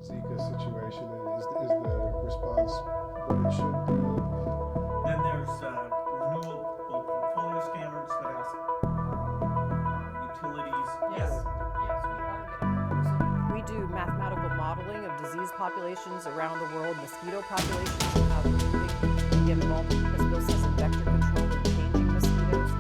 Zika situation? Is the response what it should be? Then there's renewable portfolio standards that ask utilities. Yes, we are getting. We do mathematical modeling of disease populations around the world, mosquito populations, and how they get involved in this process of vector control and changing mosquitoes.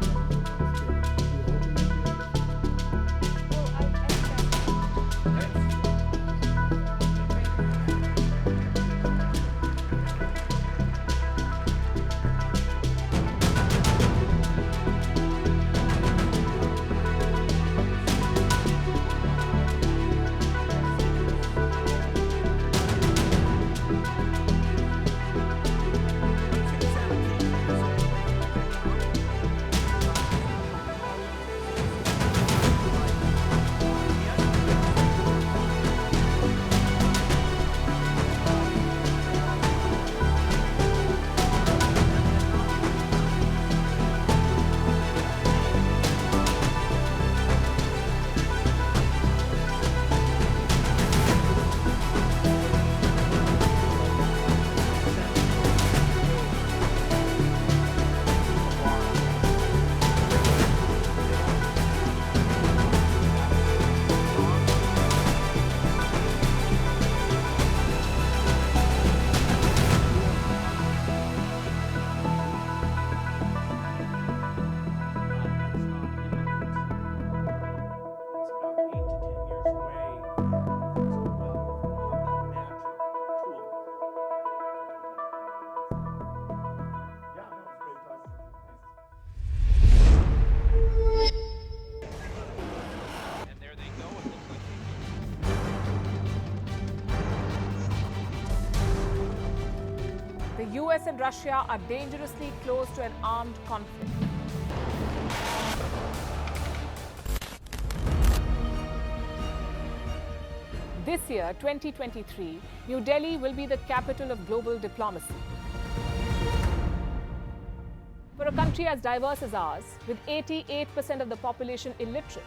The US and Russia are dangerously close to an armed conflict. This year, 2023, New Delhi will be the capital of global diplomacy. For a country as diverse as ours, with 88% of the population illiterate,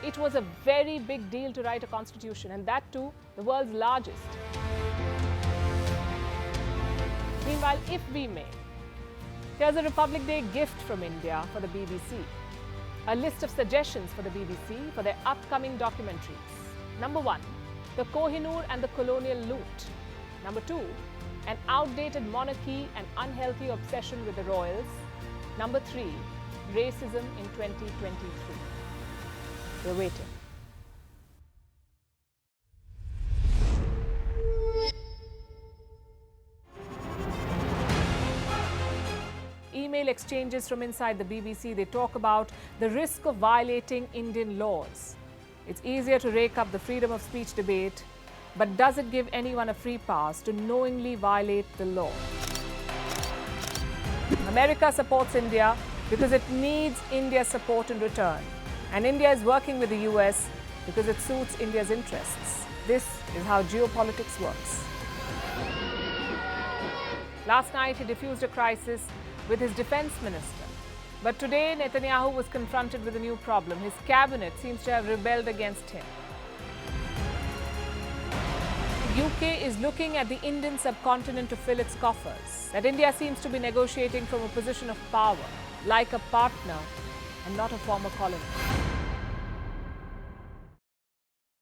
it was a very big deal to write a constitution, and that too, the world's largest. Meanwhile, if we may, here's a Republic Day gift from India for the BBC. A list of suggestions for the BBC for their upcoming documentaries. Number 1, the Kohinoor and the colonial loot. Number 2, an outdated monarchy and unhealthy obsession with the royals. Number 3, racism in 2023. We're waiting. Email exchanges from inside the BBC, they talk about the risk of violating Indian laws. It's easier to rake up the freedom of speech debate, but does it give anyone a free pass to knowingly violate the law? America supports India because it needs India's support in return. And India is working with the US because it suits India's interests. This is how geopolitics works. Last night, he diffused a crisis with his defense minister. But today, Netanyahu was confronted with a new problem. His cabinet seems to have rebelled against him. The UK is looking at the Indian subcontinent to fill its coffers. That India seems to be negotiating from a position of power, like a partner and not a former colony.